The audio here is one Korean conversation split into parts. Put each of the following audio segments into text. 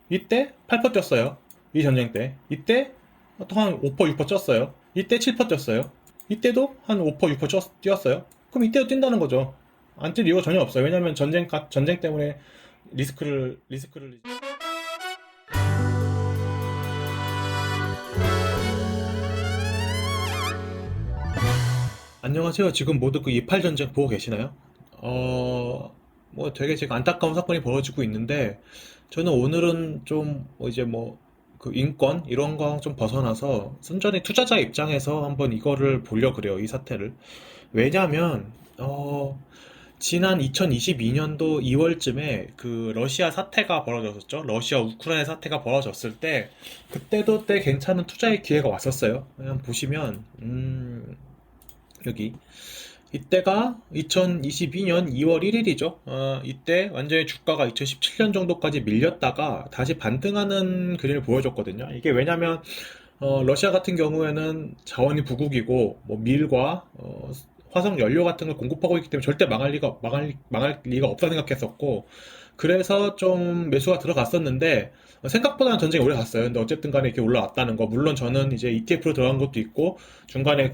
이때 8% 쪘어요. 이 전쟁 때. 이때 또 한 5%, 6% 쪘어요. 이때 7% 쪘어요. 이때도 한 5%, 6% 뛰었어요. 그럼 이때도 뛴다는 거죠. 안 뛸 이유가 전혀 없어요. 왜냐면 전쟁 때문에 리스크를. 안녕하세요. 지금 모두 그 이팔 전쟁 보고 계시나요? 뭐 되게 지금 안타까운 사건이 벌어지고 있는데, 저는 오늘은 좀뭐 이제 뭐 그 인권 이런 거 좀 벗어나서 순전히 투자자 입장에서 한번 이거를 보려 그래요. 이 사태를. 왜냐면 지난 2022년도 2월쯤에 그 러시아 사태가 벌어졌었죠. 러시아 우크라이나 사태가 벌어졌을 때 그때도 때 괜찮은 투자의 기회가 왔었어요. 그냥 보시면 여기 이때가 2022년 2월 1일이죠. 이때 완전히 주가가 2017년 정도까지 밀렸다가 다시 반등하는 그림을 보여줬거든요. 이게 왜냐면 러시아 같은 경우에는 자원이 부국이고 뭐 밀과 화석 연료 같은 걸 공급하고 있기 때문에 절대 망할 리가 없다 생각했었고, 그래서 좀 매수가 들어갔었는데 생각보다는 전쟁이 오래 갔어요. 근데 어쨌든 간에 이렇게 올라왔다는 거, 물론 저는 이제 ETF로 들어간 것도 있고 중간에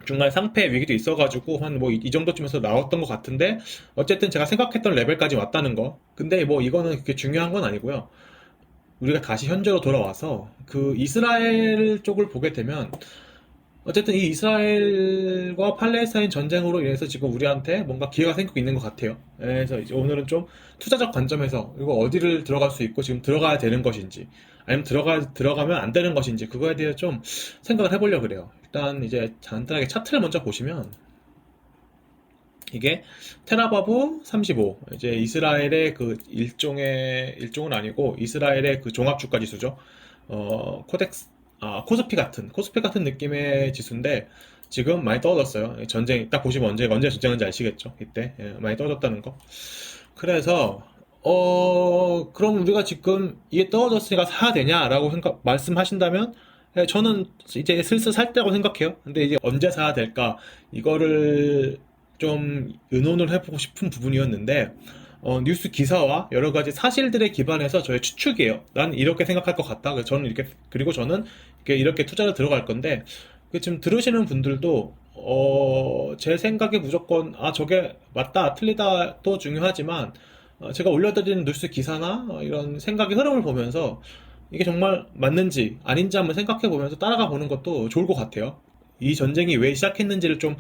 중간에 상패 위기도 있어가지고 한 뭐 이 정도쯤에서 나왔던 것 같은데, 어쨌든 제가 생각했던 레벨까지 왔다는 거. 근데 뭐 이거는 그렇게 중요한 건 아니고요. 우리가 다시 현재로 돌아와서 그 이스라엘 쪽을 보게 되면, 어쨌든 이 이스라엘과 팔레스타인 전쟁으로 인해서 지금 우리한테 뭔가 기회가 생기고 있는 것 같아요. 그래서 이제 오늘은 좀 투자적 관점에서 이거 어디를 들어갈 수 있고 지금 들어가야 되는 것인지, 아니면 들어가면 안 되는 것인지, 그거에 대해 좀 생각을 해보려고 그래요. 일단 이제 간단하게 차트를 먼저 보시면, 이게 테라바브 35, 이제 이스라엘의 그 일종은 아니고 이스라엘의 그 종합주가 지수죠. 코스피 같은 느낌의 지수인데 지금 많이 떨어졌어요. 전쟁 딱 보시면 언제 전쟁인지 아시겠죠? 이때 많이 떨어졌다는 거. 그래서 그럼 우리가 지금 이게 떨어졌으니까 사야 되냐라고 말씀하신다면, 저는 이제 슬슬 살 때라고 생각해요. 근데 이제 언제 사야 될까, 이거를 좀 의논을 해보고 싶은 부분이었는데, 뉴스 기사와 여러 가지 사실들에 기반해서 저의 추측이에요. 난 이렇게 생각할 것 같다. 그리고 저는 이렇게 투자를 들어갈 건데, 지금 들으시는 분들도 제 생각에 무조건 저게 맞다 틀리다 도 중요하지만, 제가 올려드리는 뉴스 기사나 이런 생각의 흐름을 보면서 이게 정말 맞는지 아닌지 한번 생각해 보면서 따라가 보는 것도 좋을 것 같아요. 이 전쟁이 왜 시작했는지를 좀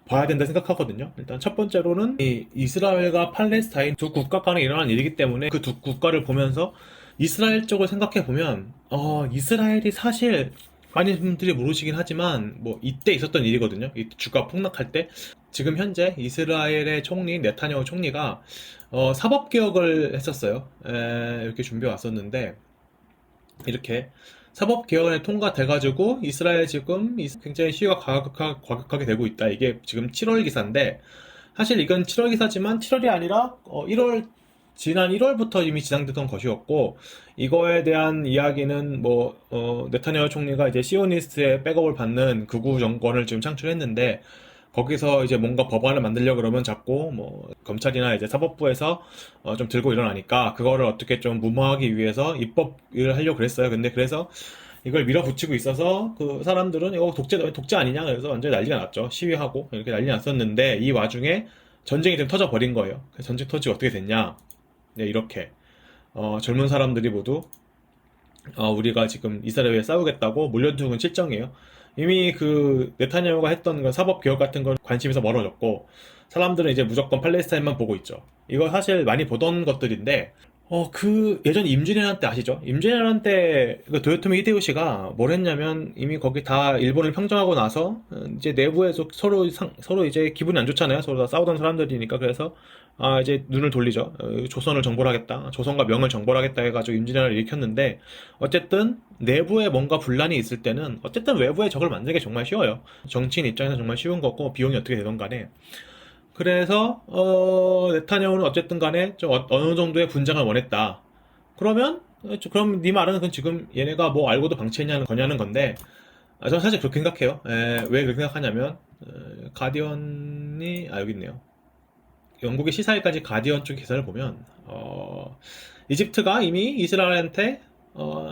봐야 된다 생각하거든요. 일단 첫 번째로는 이 이스라엘과 팔레스타인 두 국가 간에 일어난 일이기 때문에 그 두 국가를 보면서 이스라엘 쪽을 생각해 보면, 이스라엘이 사실 많은 분들이 모르시긴 하지만 뭐 이때 있었던 일이거든요. 이 주가 폭락할 때 지금 현재 이스라엘의 총리 네타냐후 총리가 사법 개혁을 했었어요. 이렇게 준비해 왔었는데, 이렇게 사법 개헌에 통과돼가지고 이스라엘 지금 굉장히 시위가 과격하게 되고 있다. 이게 지금 7월 기사인데, 사실 이건 7월 기사지만 7월이 아니라 지난 1월부터 이미 진행됐던 것이었고, 이거에 대한 이야기는 뭐 네타냐후 총리가 이제 시오니스트의 백업을 받는 극우 정권을 지금 창출했는데, 거기서 이제 뭔가 법안을 만들려고 그러면 자꾸 뭐 검찰이나 이제 사법부에서 좀 들고 일어나니까 그거를 어떻게 좀 무마하기 위해서 입법을 하려고 그랬어요. 근데 그래서 이걸 밀어붙이고 있어서 그 사람들은 이거 독재 아니냐, 그래서 완전히 난리가 났죠. 시위하고 이렇게 난리 났었는데, 이 와중에 전쟁이 좀 터져버린 거예요. 그래서 전쟁 터지고 어떻게 됐냐, 네, 이렇게 젊은 사람들이 모두 우리가 지금 이스라엘에 싸우겠다고 몰려드는 실정이에요. 이미 그 네타냐후가 했던 그 사법 개혁 같은 건 관심에서 멀어졌고, 사람들은 이제 무조건 팔레스타인만 보고 있죠. 이거 사실 많이 보던 것들인데, 예전 임진왜란 때 아시죠? 임진왜란 때, 그 도요토미 히데요시가 뭘 했냐면, 이미 거기 다 일본을 평정하고 나서, 이제 내부에서 서로 이제 기분이 안 좋잖아요. 서로 다 싸우던 사람들이니까. 그래서, 이제 눈을 돌리죠. 조선을 정벌하겠다. 조선과 명을 정벌하겠다 해가지고 임진왜란을 일으켰는데, 어쨌든, 내부에 뭔가 분란이 있을 때는, 어쨌든 외부에 적을 만드는 게 정말 쉬워요. 정치인 입장에서 정말 쉬운 거고, 비용이 어떻게 되던 간에. 그래서 네타냐후는 어쨌든 간에 좀 어느 정도의 분장을 원했다. 그러면 그럼 네 말은 그건 지금 얘네가 뭐 알고도 방치했냐는 거냐는 건데, 저는 사실 그렇게 생각해요. 왜 그렇게 생각하냐면, 가디언이 여기 있네요. 영국의 시사일까지 가디언 쪽 기사를 보면 이집트가 이미 이스라엘한테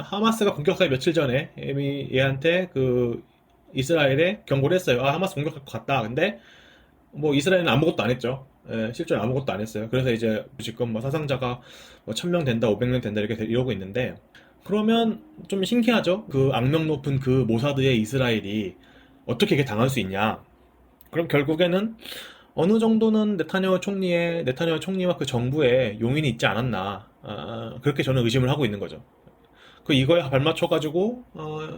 하마스가 공격하기 며칠 전에 이미 얘한테 그 이스라엘에 경고를 했어요. 아, 하마스 공격할 것 같다. 근데 뭐 이스라엘은 아무것도 안 했죠. 예, 실제로 아무것도 안 했어요. 그래서 이제 지금 뭐 사상자가 뭐 1000명 된다, 500명 된다 이러고 있는데, 그러면 좀 신기하죠? 그 악명 높은 그 모사드의 이스라엘이 어떻게 이게 당할 수 있냐? 그럼 결국에는 어느 정도는 네타냐후 총리와 그 정부에 용인이 있지 않았나? 그렇게 저는 의심을 하고 있는 거죠. 그 이거에 발맞춰가지고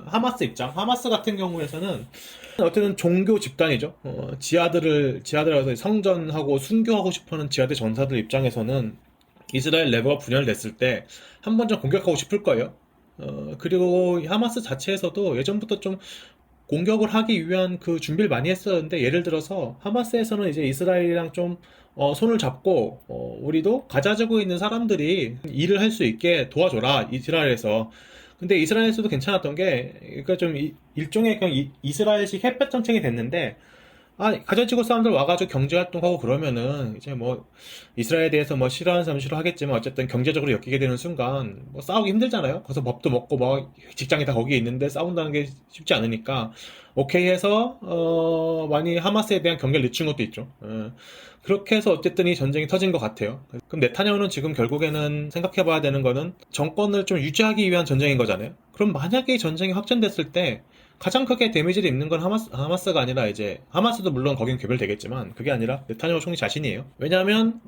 하마스 입장, 하마스 같은 경우에서는 어쨌든 종교 집단이죠. 지하들에서 성전하고 순교하고 싶어하는 지하들 전사들 입장에서는 이스라엘 내부가 분열됐을 때 한 번 좀 공격하고 싶을 거예요. 그리고 하마스 자체에서도 예전부터 좀 공격을 하기 위한 그 준비를 많이 했었는데, 예를 들어서 하마스에서는 이제 이스라엘이랑 좀 손을 잡고 우리도 가자지구 있는 사람들이 일을 할 수 있게 도와줘라 이스라엘에서. 근데 이스라엘에서도 괜찮았던 게, 그러니까 좀 일종의 그냥 이스라엘식 햇볕 정책이 됐는데, 가자지구 사람들 와가지고 경제활동하고 그러면은, 이제 뭐, 이스라엘에 대해서 뭐 싫어하는 사람 싫어하겠지만, 어쨌든 경제적으로 엮이게 되는 순간, 뭐 싸우기 힘들잖아요? 거기서 밥도 먹고, 뭐, 직장이 다 거기에 있는데 싸운다는 게 쉽지 않으니까, 오케이 해서, 많이 하마스에 대한 경계를 늦춘 것도 있죠. 그렇게 해서 어쨌든 이 전쟁이 터진 것 같아요. 그럼 네타냐후는 지금 결국에는 생각해봐야 되는 거는, 정권을 좀 유지하기 위한 전쟁인 거잖아요? 그럼 만약에 이 전쟁이 확전됐을 때, 가장 크게 데미지를 입는 건 하마스가 아니라, 이제 하마스도 물론 거긴 개별되겠지만, 그게 아니라 네타냐후 총리 자신이에요. 왜냐하면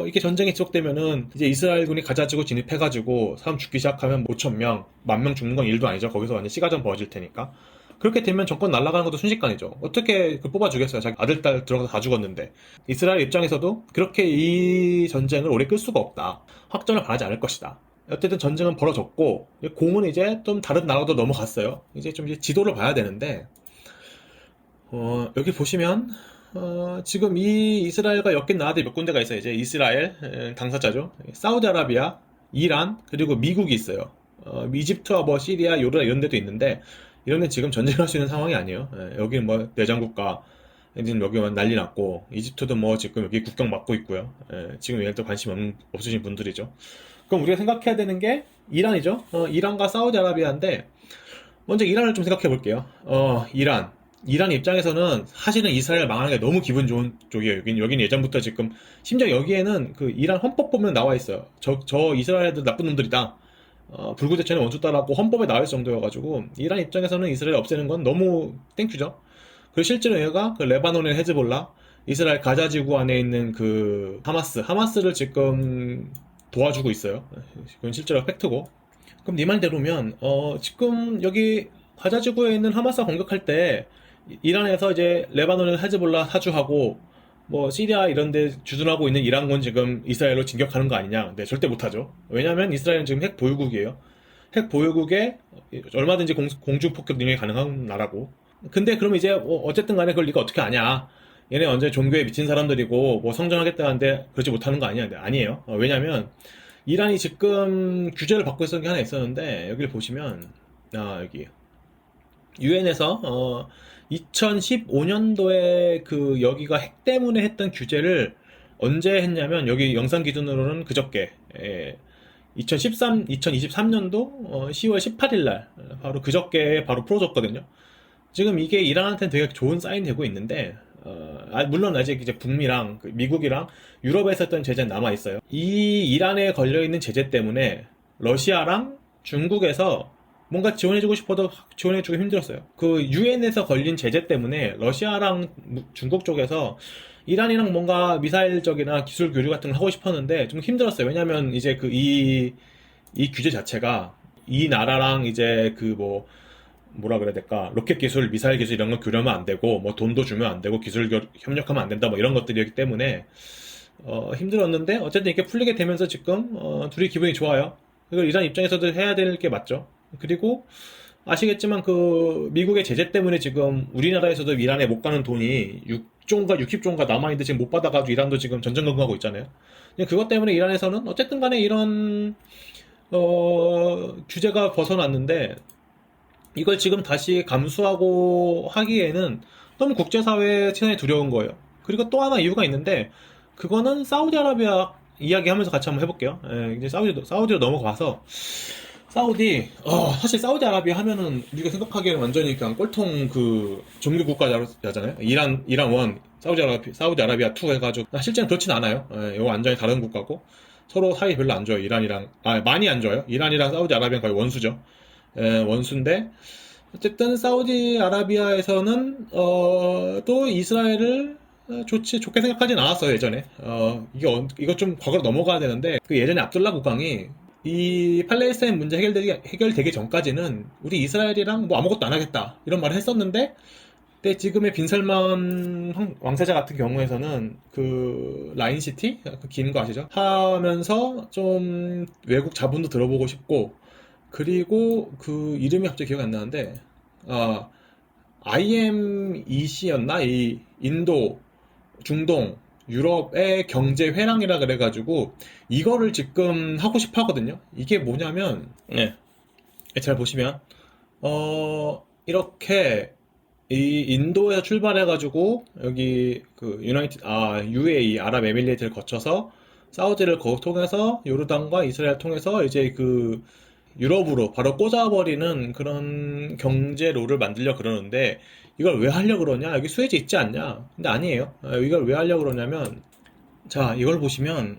이게 전쟁이 지속되면은 이제 이스라엘군이 가자지구 진입해가지고 사람 죽기 시작하면 5,000명, 10,000명 죽는 건 일도 아니죠. 거기서 완전 시가전 벌어질 테니까. 그렇게 되면 정권 날아가는 것도 순식간이죠. 어떻게 그 뽑아주겠어요? 자기 아들, 딸 들어가서 다 죽었는데. 이스라엘 입장에서도 그렇게 이 전쟁을 오래 끌 수가 없다. 확전을 바라지 않을 것이다. 어쨌든 전쟁은 벌어졌고, 공은 이제 좀 다른 나라도 넘어갔어요. 이제 좀 이제 지도를 봐야 되는데, 여기 보시면, 지금 이 이스라엘과 엮인 나라들이 몇 군데가 있어요. 이제 이스라엘, 당사자죠. 사우디아라비아, 이란, 그리고 미국이 있어요. 이집트와 뭐 시리아, 요르단 이런 데도 있는데, 이런 데 지금 전쟁할 수 있는 상황이 아니에요. 여기는 뭐 내장국가, 지금 여기만 난리 났고, 이집트도 뭐 지금 여기 국경 막고 있고요. 지금 얘네들 관심 없으신 분들이죠. 그럼 우리가 생각해야 되는 게 이란이죠. 이란과 사우디아라비아인데, 먼저 이란을 좀 생각해 볼게요. 이란 입장에서는 사실은 이스라엘 망하는 게 너무 기분 좋은 쪽이에요. 여기는 예전부터 지금, 심지어 여기에는 그 이란 헌법 보면 나와 있어요. 저 이스라엘도 나쁜 놈들이다. 불구대천의 원수다라고 헌법에 나올 정도여가지고, 이란 입장에서는 이스라엘 없애는 건 너무 땡큐죠. 그리고 실제로 얘가 그 레바논의 헤즈볼라, 이스라엘 가자지구 안에 있는 그 하마스를 지금 도와주고 있어요. 그건 실제로 팩트고. 그럼 네 말대로면 지금 여기 가자지구에 있는 하마스가 공격할 때 이란에서 이제 레바논의 헤즈볼라 사주하고 뭐 시리아 이런 데 주둔하고 있는 이란군 지금 이스라엘로 진격하는 거 아니냐? 네, 절대 못하죠. 왜냐하면 이스라엘은 지금 핵 보유국이에요. 핵 보유국에 얼마든지 공중 폭격 능력이 가능한 나라고. 근데 그럼 이제 어쨌든 간에 그걸 네가 어떻게 아냐? 얘네 언제 종교에 미친 사람들이고 뭐 성전하겠다는데 그러지 못하는 거 아니야? 네, 아니에요. 왜냐면 이란이 지금 규제를 받고 있었던 게 하나 있었는데, 여기를 보시면 여기 유엔에서 2015년도에 그 여기가 핵 때문에 했던 규제를 언제 했냐면, 여기 영상 기준으로는 그저께 2023년도 10월 18일 날 바로 그저께 바로 풀어줬거든요. 지금 이게 이란한테는 되게 좋은 사인이 되고 있는데, 물론 아직 이제 북미랑 미국이랑 유럽에서 했던 제재는 남아 있어요. 이 이란에 걸려 있는 제재 때문에 러시아랑 중국에서 뭔가 지원해주고 싶어도 지원해주기 힘들었어요. 그 유엔에서 걸린 제재 때문에 러시아랑 중국 쪽에서 이란이랑 뭔가 미사일적이나 기술 교류 같은 걸 하고 싶었는데 좀 힘들었어요. 왜냐면 이제 이 규제 자체가 이 나라랑 이제 뭐라 그래야 될까, 로켓 기술, 미사일 기술 이런 거 교류하면 안 되고, 뭐 돈도 주면 안 되고, 기술 협력하면 안 된다, 뭐 이런 것들이었기 때문에 힘들었는데, 어쨌든 이렇게 풀리게 되면서 지금 둘이 기분이 좋아요. 그리고 이란 입장에서도 해야 될 게 맞죠. 그리고 아시겠지만 그 미국의 제재 때문에 지금 우리나라에서도 이란에 못 가는 돈이 6조인가 60조인가 남아있는데 지금 못 받아가지고 이란도 지금 전전긍긍하고 있잖아요. 그것 때문에 이란에서는 어쨌든 간에 이런 규제가 벗어났는데, 이걸 지금 다시 감수하고 하기에는 너무 국제사회 시선이 두려운 거예요. 그리고 또 하나 이유가 있는데, 그거는 사우디아라비아 이야기하면서 같이 한번 해볼게요. 이제 사우디로 넘어가서 사실 사우디아라비아 하면은 우리가 생각하기에는 완전히 그냥 꼴통 그 종교 국가잖아요. 이란 원, 사우디아라비아 투 해가지고 실제는 그렇진 않아요. 이거 완전히 다른 국가고 서로 사이 별로 안 좋아요. 많이 안 좋아요. 이란이랑 사우디아라비아는 거의 원수죠. 원수인데 어쨌든 사우디아라비아에서는 또 이스라엘을 좋게 생각하진 않았어요, 예전에. 이거 좀 과거로 넘어가야 되는데, 그 예전에 압둘라 국왕이 이 팔레스타인 문제 해결되기 전까지는 우리 이스라엘이랑 뭐 아무것도 안 하겠다. 이런 말을 했었는데, 근데 지금의 빈살만 왕세자 같은 경우에서는 그 라인시티? 그 긴 거 아시죠? 하면서 좀 외국 자본도 들어보고 싶고, 그리고 그 이름이 갑자기 기억이 안 나는데, IMEC였나? 이 인도, 중동, 유럽의 경제 회랑이라 그래가지고 이거를 지금 하고 싶어 하거든요. 이게 뭐냐면, 잘 보시면 이렇게 이 인도에서 출발해가지고 여기 그 UAE 아랍에미레이트를 거쳐서 사우디를 통해서 요르단과 이스라엘 통해서 이제 그 유럽으로 바로 꽂아버리는 그런 경제로를 만들려 그러는데 이걸 왜 하려고 그러냐? 여기 수에즈 있지 않냐? 근데 아니에요. 이걸 왜 하려고 그러냐면 자, 이걸 보시면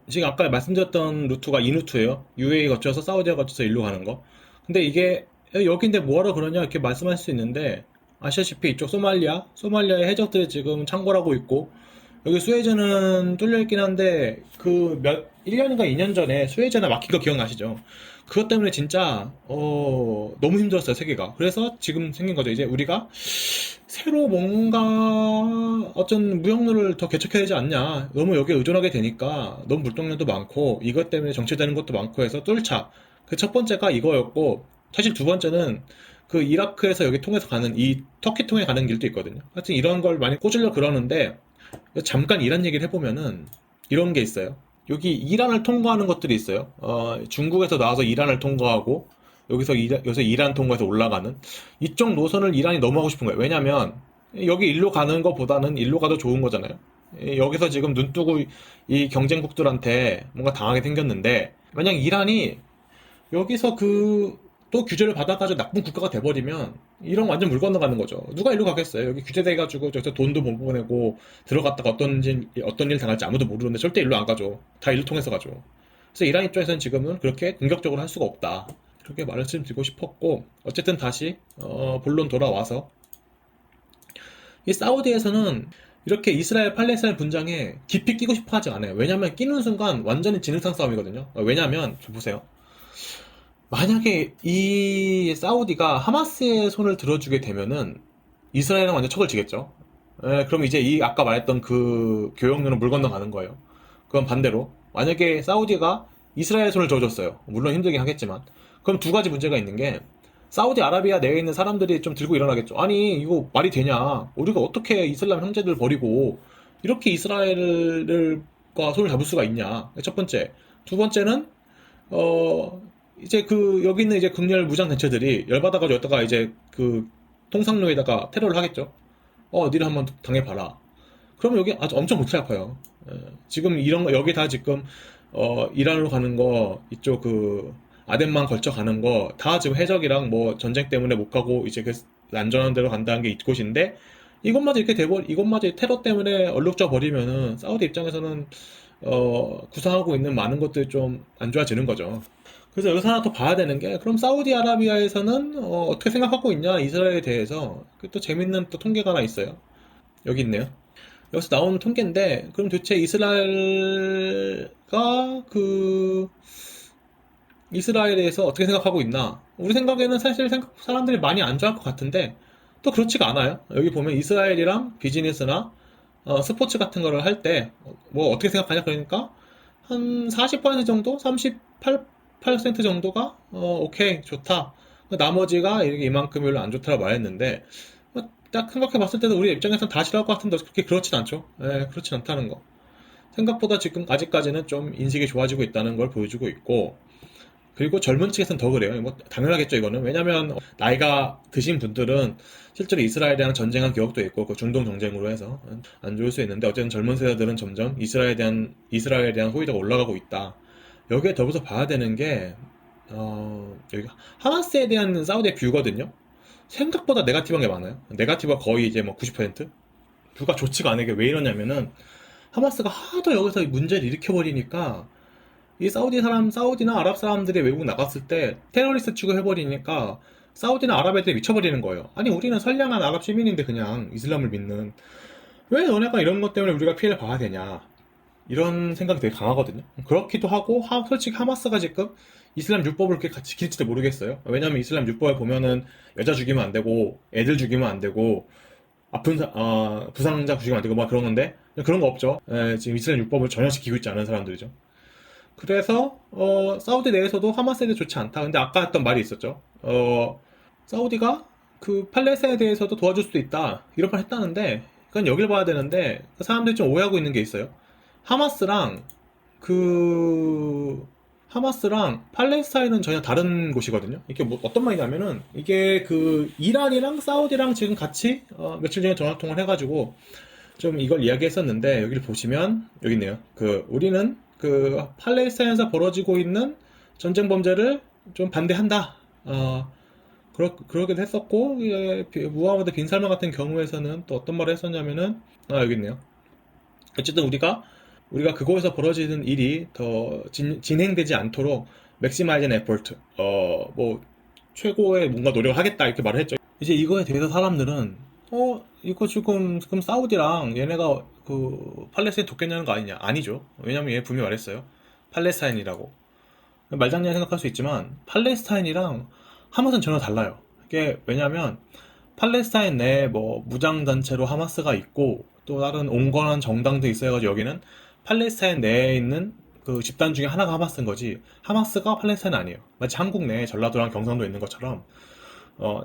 지금 아까 말씀드렸던 루트가 이 루트예요. UAE 거쳐서 사우디아 거쳐서 일로 가는 거. 근데 이게 여기인데 뭐하러 그러냐 이렇게 말씀할 수 있는데 아시다시피 이쪽 소말리아의 해적들이 지금 창궐하고 있고 여기 수에즈는 뚫려 있긴 한데 1년인가 2년 전에 수에즈나 막힌 거 기억나시죠? 그것 때문에 진짜 너무 힘들었어요, 세계가. 그래서 지금 생긴 거죠. 이제 우리가 새로 뭔가 어떤 무역로를 더 개척해야 되지 않냐. 너무 여기에 의존하게 되니까 너무 물동량도 많고 이것 때문에 정체되는 것도 많고 해서 뚫자. 그 첫 번째가 이거였고 사실 두 번째는 그 이라크에서 여기 통해서 가는 이 터키 통해 가는 길도 있거든요. 하여튼 이런 걸 많이 꽂으려 그러는데 잠깐 이란 얘기를 해보면은 이런 게 있어요. 여기 이란을 통과하는 것들이 있어요. 중국에서 나와서 이란을 통과하고 여기서 이란 통과해서 올라가는 이쪽 노선을 이란이 너무 하고 싶은 거예요. 왜냐면 여기 일로 가는 것보다는 일로 가도 좋은 거잖아요. 여기서 지금 눈 뜨고 이 경쟁국들한테 뭔가 당하게 생겼는데 만약 이란이 여기서 또 규제를 받아가지고 나쁜 국가가 돼버리면 이런 완전 물 건너가는 거죠. 누가 일로 가겠어요? 여기 규제돼가지고 저기서 돈도 못 보내고 들어갔다가 어떤 일 당할지 아무도 모르는데 절대 일로 안 가죠. 다 일로 통해서 가죠. 그래서 이란 입장에서는 지금은 그렇게 공격적으로 할 수가 없다. 그렇게 말씀드리고 싶었고 어쨌든 다시 본론 돌아와서 이 사우디에서는 이렇게 이스라엘 팔레스타인 분장에 깊이 끼고 싶어 하지 않아요. 왜냐면 끼는 순간 완전히 진흙탕 싸움이거든요. 왜냐면 보세요. 만약에 이 사우디가 하마스의 손을 들어주게 되면은 이스라엘은 완전 척을 지겠죠. 그럼 이제 아까 말했던 그 교역로는 물 건너가는 거예요. 그럼 반대로 만약에 사우디가 이스라엘 손을 들어줬어요. 물론 힘들긴 하겠지만 그럼 두 가지 문제가 있는 게 사우디아라비아 내에 있는 사람들이 좀 들고 일어나겠죠. 아니 이거 말이 되냐? 우리가 어떻게 이슬람 형제들 버리고 이렇게 이스라엘과 손을 잡을 수가 있냐? 첫 번째. 두 번째는 이제 여기 있는 이제 극렬 무장 단체들이 열받아가지고 여기다가 이제 통상로에다가 테러를 하겠죠. 니를 한번 당해봐라. 그러면 여기 아주 엄청 골치 아파요. 지금 여기 다 지금, 이란으로 가는 거, 이쪽 아덴만 걸쳐 가는 거, 다 지금 해적이랑 뭐 전쟁 때문에 못 가고 이제 안전한 데로 간다는 게 이곳인데, 이것마저 테러 때문에 얼룩져 버리면은, 사우디 입장에서는, 구상하고 있는 많은 것들이 좀 안 좋아지는 거죠. 그래서 여기서 하나 더 봐야 되는 게 그럼 사우디아라비아에서는 어떻게 생각하고 있냐 이스라엘에 대해서 또 재밌는 또 통계가 하나 있어요. 여기 있네요. 여기서 나오는 통계인데 그럼 도대체 이스라엘에 대해서 어떻게 생각하고 있나? 우리 생각에는 사실 사람들이 많이 안 좋아할 것 같은데 또 그렇지가 않아요. 여기 보면 이스라엘이랑 비즈니스나 스포츠 같은 거를 할 때 뭐 어떻게 생각하냐 그러니까 한 40% 정도? 38% 정도가 오케이 좋다. 나머지가 이만큼 별로 안 좋다고 말했는데 딱 생각해 봤을 때도 우리 입장에서는 다 싫어할 것 같은데 그렇게 그렇진 않죠. 그렇진 않다는 거. 생각보다 지금 아직까지는 좀 인식이 좋아지고 있다는 걸 보여주고 있고 그리고 젊은 층에서는 더 그래요. 뭐 당연하겠죠 이거는. 왜냐면 나이가 드신 분들은 실제로 이스라엘이랑 전쟁한 기억도 있고 그 중동 전쟁으로 해서 안 좋을 수 있는데 어쨌든 젊은 세대들은 점점 이스라엘에 대한 호의도가 올라가고 있다. 여기에 더불어서 봐야 되는 게 여기 하마스에 대한 사우디의 뷰거든요. 생각보다 네가티브한 게 많아요. 네가티브가 거의 이제 뭐 90%? 뷰가 좋지가 않은 게 왜 이러냐면은 하마스가 하도 여기서 문제를 일으켜버리니까 이 사우디나 아랍 사람들이 외국 나갔을 때 테러리스트 취급해버리니까 사우디나 아랍 애들이 미쳐버리는 거예요. 아니, 우리는 선량한 아랍 시민인데 그냥 이슬람을 믿는. 왜 너네가 이런 것 때문에 우리가 피해를 봐야 되냐. 이런 생각이 되게 강하거든요. 그렇기도 하고, 솔직히 하마스가 지금 이슬람 율법을 그렇게 같이 지킬지도 모르겠어요. 왜냐면 이슬람 율법에 보면은 여자 죽이면 안 되고, 애들 죽이면 안 되고, 부상자 죽이면 안 되고, 막 그런 건데, 그런 거 없죠. 지금 이슬람 율법을 전혀 지키고 있지 않은 사람들이죠. 그래서 사우디 내에서도 하마스에 대해 좋지 않다. 근데 아까 했던 말이 있었죠. 사우디가 그 팔레스타인에 대해서도 도와줄 수도 있다. 이런 말 했다는데 그건 여길 봐야 되는데 그 사람들이 좀 오해하고 있는 게 있어요. 하마스랑 그 하마스랑 팔레스타인은 전혀 다른 곳이거든요. 이게 뭐 어떤 말이냐면은 이게 그 이란이랑 사우디랑 지금 같이 며칠 전에 전화 통화를 해가지고 좀 이걸 이야기했었는데 여기를 보시면 여기 있네요. 그 우리는 그 팔레스타인에서 벌어지고 있는 전쟁 범죄를 좀 반대한다. 그러기도 했었고 무하마드 빈 살만 같은 경우에서는 또 어떤 말을 했었냐면은 여기 있네요. 어쨌든 우리가 그곳에서 벌어지는 일이 더 진행되지 않도록 maximize effort 뭐 최고의 뭔가 노력을 하겠다 이렇게 말을 했죠. 이제 이거에 대해서 사람들은 이거 지금 사우디랑 얘네가 그 팔레스타인 돕겠냐는 거 아니냐? 아니죠. 왜냐면 얘 분명히 말했어요. 팔레스타인이라고. 말장난 생각할 수 있지만 팔레스타인이랑 하마스는 전혀 달라요. 이게 왜냐면 팔레스타인 내에 뭐 무장단체로 하마스가 있고 또 다른 온건한 정당도 있어가지고 여기는 팔레스타인 내에 있는 그 집단 중에 하나가 하마스인 거지 하마스가 팔레스타인 아니에요. 마치 한국 내에 전라도랑 경상도 있는 것처럼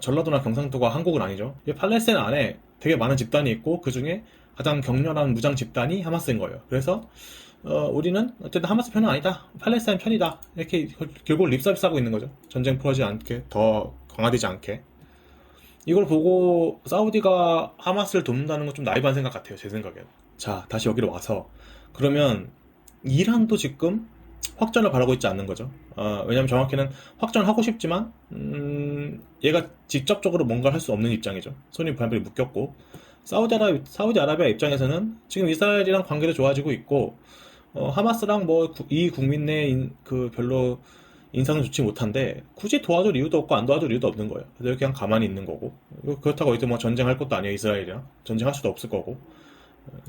전라도나 경상도가 한국은 아니죠. 팔레스타인 안에 되게 많은 집단이 있고 그 중에 가장 격렬한 무장 집단이 하마스인 거예요. 그래서 우리는 어쨌든 하마스 편은 아니다. 팔레스타인 편이다. 이렇게 결국 립서비스하고 있는 거죠. 전쟁 풀어지지 않게 더 강화되지 않게. 이걸 보고 사우디가 하마스를 돕는다는 건 좀 나이브한 생각 같아요. 제 생각엔. 자, 다시 여기로 와서 그러면 이란도 지금 확전을 바라고 있지 않는 거죠. 왜냐면 정확히는 확전을 하고 싶지만 얘가 직접적으로 뭔가를 할 수 없는 입장이죠. 손이 발발이 묶였고 사우디아라비아 입장에서는 지금 이스라엘이랑 관계도 좋아지고 있고 하마스랑 뭐 이 국민 내 그 별로 인상은 좋지 못한데 굳이 도와줄 이유도 없고 안 도와줄 이유도 없는 거예요. 그래서 그냥 가만히 있는 거고 그렇다고 어디서 뭐 전쟁할 것도 아니에요. 이스라엘이랑 전쟁할 수도 없을 거고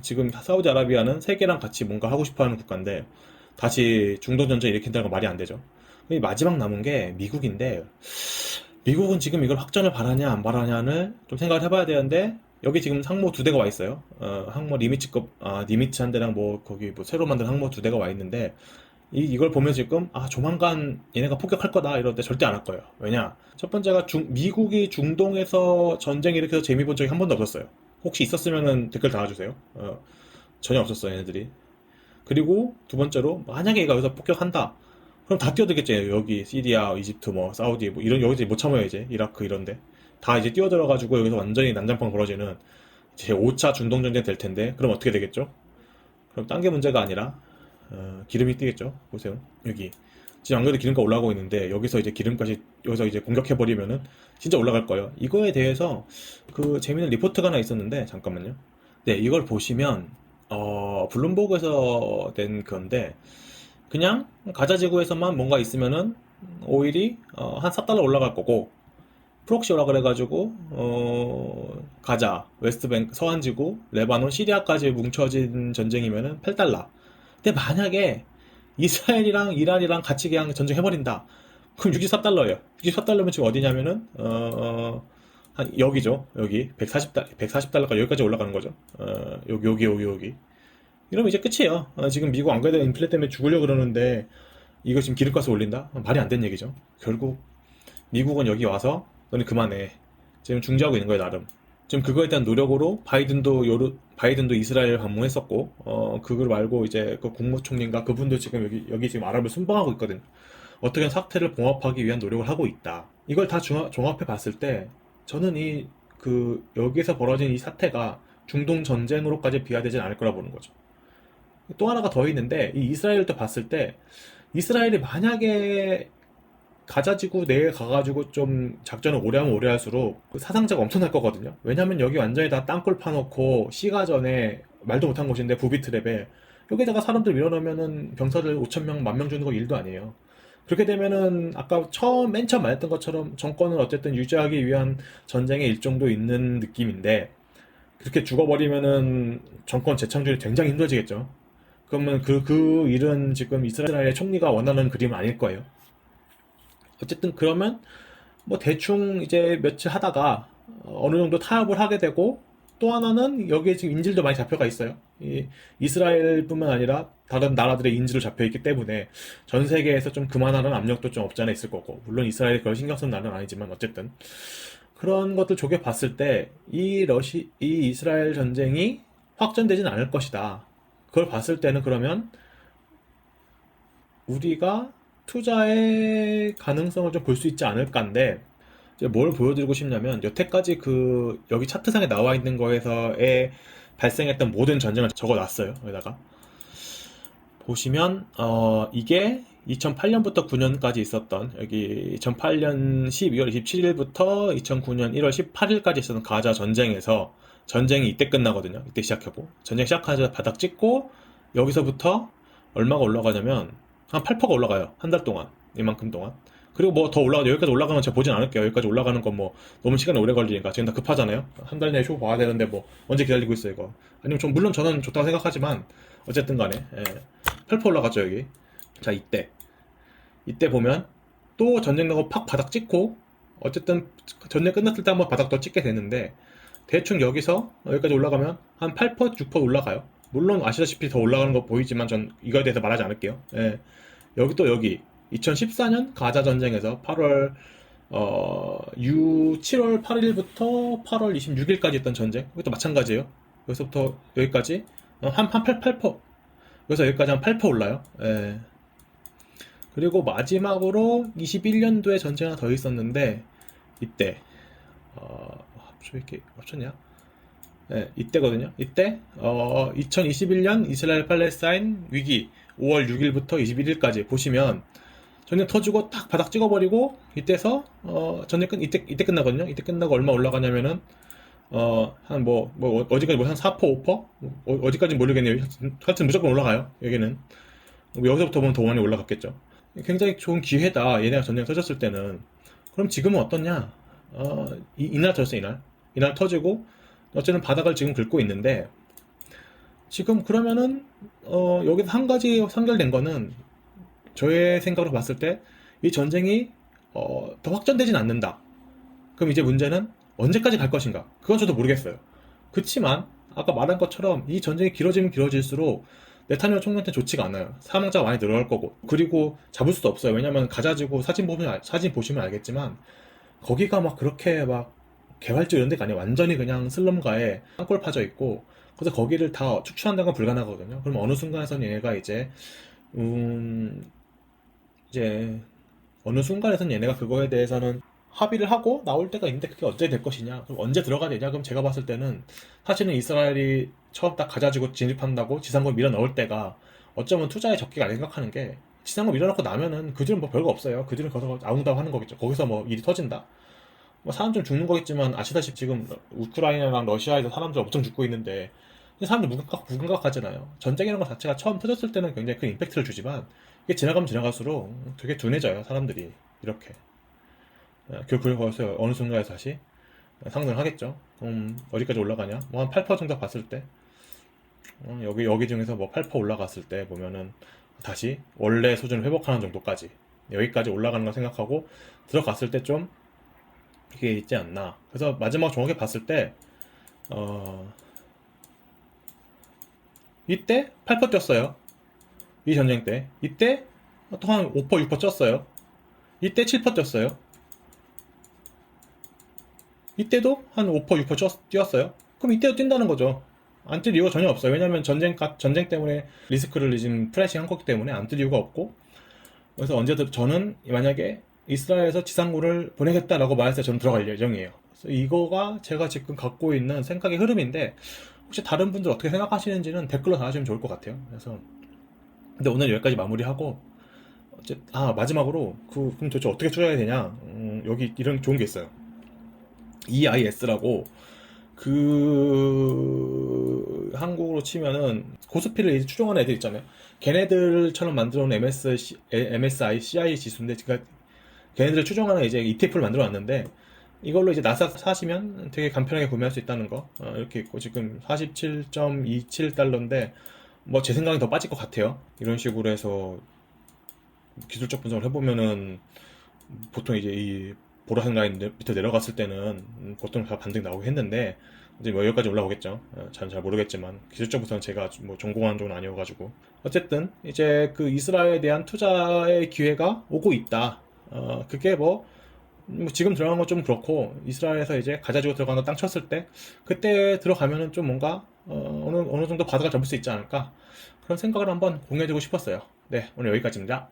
지금 사우디아라비아는 세계랑 같이 뭔가 하고 싶어하는 국가인데 다시 중동 전쟁 일으킨다는 건 말이 안 되죠. 마지막 남은 게 미국인데 미국은 지금 이걸 확전을 바라냐 안 바라냐를 좀 생각을 해봐야 되는데 여기 지금 항모 2대가 와 있어요. 항모 리미츠급 니미츠 한 대랑 뭐 거기 뭐 새로 만든 항모 2대가 와 있는데 이걸 보면 지금 조만간 얘네가 폭격할 거다 이럴 때 절대 안 할 거예요. 왜냐? 첫 번째가 미국이 중동에서 전쟁 일으켜서 재미 본 적이 한 번도 없었어요. 혹시 있었으면은 댓글 달아주세요. 전혀 없었어요, 얘네들이. 그리고 두 번째로 만약에 얘가 여기서 폭격한다. 그럼 다 뛰어들겠죠. 여기 시리아, 이집트, 뭐 사우디 뭐 이런 여기서 못 참아요 이제 이라크 이런데 다 이제 뛰어들어가지고 여기서 완전히 난장판 벌어지는 제 5차 중동 전쟁 될 텐데 그럼 어떻게 되겠죠? 그럼 딴 게 문제가 아니라 기름이 뛰겠죠. 보세요. 여기 지금 안 그래도 기름가 올라가고 있는데 여기서 이제 기름까지 여기서 이제 공격해버리면은 진짜 올라갈 거예요. 이거에 대해서 그 재밌는 리포트가 하나 있었는데 잠깐만요. 네, 이걸 보시면 블룸버그에서 낸 건데 그냥 가자 지구에서만 뭔가 있으면은 오일이 한 4달러 올라갈 거고 프록시오라 그래가지고 가자, 웨스트뱅크, 서한지구, 레바논, 시리아까지 뭉쳐진 전쟁이면은 8달러. 근데 만약에 이스라엘이랑 이란이랑 같이 그냥 전쟁해버린다. 그럼 64달러예요. 64달러면 지금 어디냐면은 한 여기죠. 여기 140달러가 여기까지 올라가는 거죠. 여기. 이러면 이제 끝이에요. 지금 미국 안 그래도 인플레 때문에 죽으려고 그러는데 이거 지금 기름값을 올린다? 말이 안 되는 얘기죠. 결국 미국은 여기 와서 너네 그만해. 지금 중지하고 있는 거예요, 나름. 지금 그거에 대한 노력으로 바이든도 이스라엘 방문했었고 그걸 말고 이제 그 국무총리인가 그분도 지금 여기 지금 아랍을 순방하고 있거든요. 어떻게든 사태를 봉합하기 위한 노력을 하고 있다. 이걸 다 종합해 봤을 때 저는 여기서 벌어진 이 사태가 중동 전쟁으로까지 비화되진 않을 거라 보는 거죠. 또 하나가 더 있는데, 이 이스라엘을 또 봤을 때 이스라엘이 만약에 가자지구 내에 가가지고 좀 작전을 오래 하면 오래 할수록 그 사상자가 엄청날 거거든요. 왜냐면 여기 완전히 다 땅굴 파놓고 시가전에 말도 못한 곳인데 부비트랩에 여기다가 사람들 밀어넣으면은 병사들 5천 명, 1만 명 주는 거 일도 아니에요. 그렇게 되면은 아까 맨 처음 말했던 것처럼 정권을 어쨌든 유지하기 위한 전쟁의 일정도 있는 느낌인데, 그렇게 죽어버리면은 정권 재창출이 굉장히 힘들어지겠죠. 그러면 그 일은 지금 이스라엘의 총리가 원하는 그림은 아닐 거예요. 어쨌든 그러면 뭐 대충 이제 며칠 하다가 어느 정도 타협을 하게 되고, 또 하나는 여기에 지금 인질도 많이 잡혀가 있어요. 이스라엘뿐만 아니라 다른 나라들의 인질도 잡혀 있기 때문에 전 세계에서 좀 그만하는 압력도 좀 없지 않아 있을 거고, 물론 이스라엘이 그걸 신경 쓰는 나라는 아니지만 어쨌든 그런 것들 조개 봤을 때 이 이스라엘 전쟁이 확전되진 않을 것이다. 그걸 봤을 때는 그러면 우리가 투자의 가능성을 좀 볼 수 있지 않을까인데, 이제 뭘 보여드리고 싶냐면 여태까지 여기 차트상에 나와 있는 거에서의 발생했던 모든 전쟁을 적어놨어요. 여기다가 보시면 이게 2008년부터 9년까지 있었던, 여기 2008년 12월 27일부터 2009년 1월 18일까지 있었던 가자 전쟁에서, 전쟁이 이때 끝나거든요. 이때 시작하고 전쟁 시작하자마자 바닥 찍고 여기서부터 얼마가 올라가냐면 한 8%가 올라가요. 한 달 동안, 이만큼 동안. 그리고 뭐 더 여기까지 올라가면 제가 보진 않을게요. 여기까지 올라가는 건 뭐 너무 시간이 오래 걸리니까. 지금 다 급하잖아요. 한 달 내에 쇼 봐야 되는데 뭐 언제 기다리고 있어요, 이거. 아니면 물론 저는 좋다고 생각하지만 어쨌든 간에 8% 올라갔죠, 여기. 자, 이때 보면 또 전쟁 나고 팍 바닥 찍고, 어쨌든 전쟁 끝났을 때 한번 바닥 더 찍게 되는데, 대충 여기까지 올라가면 한 8%, 6% 올라가요. 물론 아시다시피 더 올라가는 거 보이지만 전 이거에 대해서 말하지 않을게요. 여기 2014년 가자 전쟁에서 7월 8일부터 8월 26일까지 했던 전쟁, 이것도 마찬가지예요. 여기서부터 여기까지 한 8%, 여기서 여기까지 한 8% 올라요. 그리고 마지막으로 21년도에 전쟁 하나 더 있었는데, 이때 왜 이렇게 합쳤냐? 이때거든요. 이때 2021년 이스라엘 팔레스타인 위기 5월 6일부터 21일까지 보시면 전쟁 터지고 딱 바닥 찍어버리고, 이때서 이때 끝나거든요. 이때 끝나고 얼마 올라가냐면은 어디까지 한 4%, 5%? 어디까지 모르겠네요. 하여튼 무조건 올라가요. 여기는 여기서부터 보면 더 많이 올라갔겠죠. 굉장히 좋은 기회다, 얘네가 전쟁 터졌을 때는. 그럼 지금은 어떻냐? 이날 터졌어. 이날 터지고 어쨌든 바닥을 지금 긁고 있는데, 지금 그러면은 여기서 한 가지 선결된 거는, 저의 생각으로 봤을 때 이 전쟁이 더 확전되진 않는다. 그럼 이제 문제는 언제까지 갈 것인가? 그건 저도 모르겠어요. 그렇지만 아까 말한 것처럼 이 전쟁이 길어지면 길어질수록 네타냐후 총리한테 좋지가 않아요. 사망자가 많이 늘어날 거고, 그리고 잡을 수도 없어요. 왜냐면 가자지구 사진 보시면 알겠지만 거기가 막 그렇게 막 개발지 이런 데가 아니에요. 완전히 그냥 슬럼가에 땅굴 파져 있고, 그래서 거기를 다 축출한다는 건 불가능하거든요. 그럼 어느 순간에선 얘네가 이제 어느 순간에선 얘네가 그거에 대해서는 합의를 하고 나올 때가 있는데, 그게 언제 될 것이냐, 그럼 언제 들어가야 되냐. 그럼 제가 봤을 때는 사실은 이스라엘이 처음 딱 가자지구 진입한다고 지상군 밀어 넣을 때가 어쩌면 투자의 적기가 아니라 생각하는 게, 지상군 밀어넣고 나면은 그들은 뭐 별거 없어요. 그들은 거기서 아웅다웅 하는 거겠죠. 거기서 뭐 일이 터진다, 뭐 사람 좀 죽는 거겠지만, 아시다시피 지금 우크라이나랑 러시아에서 사람들 엄청 죽고 있는데 사람들 무감각하잖아요. 전쟁이라는 것 자체가 처음 터졌을 때는 굉장히 큰 임팩트를 주지만, 이게 지나가면 지나갈수록 되게 둔해져요, 사람들이. 이렇게. 그리고 어느 순간에 다시 상승을 하겠죠. 어디까지 올라가냐? 뭐 한 8% 정도 봤을 때, 여기 중에서 뭐 8% 올라갔을 때 보면은 다시 원래 수준을 회복하는 정도까지, 여기까지 올라가는 걸 생각하고 들어갔을 때 좀 이게 있지 않나. 그래서 마지막 정확히 봤을 때 이때 8% 뛰었어요. 이 전쟁 때. 이때 또 한 5%, 6% 쪘어요. 이때 7% 뛰었어요. 이때도 한 5%, 6% 뛰었어요. 그럼 이때도 뛴다는 거죠. 안 뛸 이유가 전혀 없어요. 왜냐면 전쟁 때문에 리스크를 지금 프라이싱 한 거기 때문에 안 뛸 이유가 없고, 그래서 언제든 저는 만약에 이스라엘에서 지상군을 보내겠다라고 말했을 때 저는 들어갈 예정이에요. 그래서 이거가 제가 지금 갖고 있는 생각의 흐름인데 혹시 다른 분들 어떻게 생각하시는지는 댓글로 달아주시면 좋을 것 같아요. 그래서 근데 오늘 여기까지 마무리하고 마지막으로 그럼 도대체 어떻게 추적해야 되냐? 여기 이런 좋은 게 있어요. EIS라고 한국으로 치면은 고스피를 이제 추종하는 애들 있잖아요. 걔네들처럼 만들어 놓은 MSI, CI 지수인데, 그러니까 걔네들을 추종하는 이제 ETF를 만들어 놨는데, 이걸로 이제 나스닥 사시면 되게 간편하게 구매할 수 있다는 거. 이렇게 있고, 지금 47.27달러인데, 뭐 제 생각엔 더 빠질 것 같아요. 이런 식으로 해서 기술적 분석을 해보면은, 보통 이제 이 보라색 라인 밑에 내려갔을 때는 보통 다 반등 나오긴 했는데 이제 뭐 여기까지 올라오겠죠. 잘 모르겠지만 기술적 부분은 제가 뭐 전공하는 쪽은 아니어가지고 어쨌든 이제 그 이스라엘에 대한 투자의 기회가 오고 있다. 그게 뭐 지금 들어간 건 좀 그렇고 이스라엘에서 이제 가자지고 들어가는 땅 쳤을 때 그때 들어가면은 좀 뭔가 어느 정도 바닥을 잡을 수 있지 않을까 그런 생각을 한번 공유해주고 싶었어요. 네, 오늘 여기까지입니다.